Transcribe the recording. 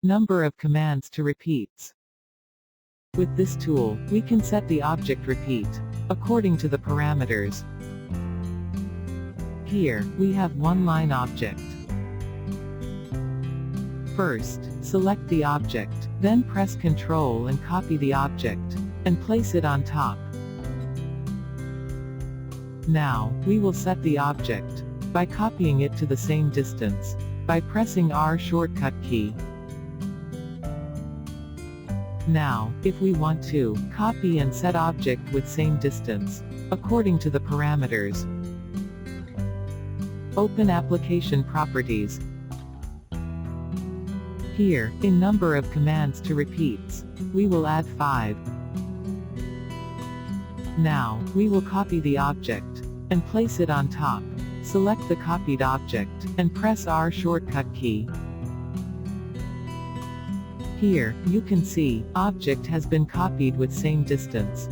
Number of commands to repeats. With this tool, we can set the object repeat according to the parameters. Here, we have one line object. First, select the object, then press Ctrl and copy the object, and place it on top. Now, we will set the object by copying it to the same distance, by pressing R shortcut key. Now, if we want to copy and set object with same distance, according to the parameters, open Application Properties. Here, in number of commands to repeats, we will add 5. Now, we will copy the object, and place it on top. Select the copied object, and press R shortcut key. Here, you can see, object has been copied with same distance.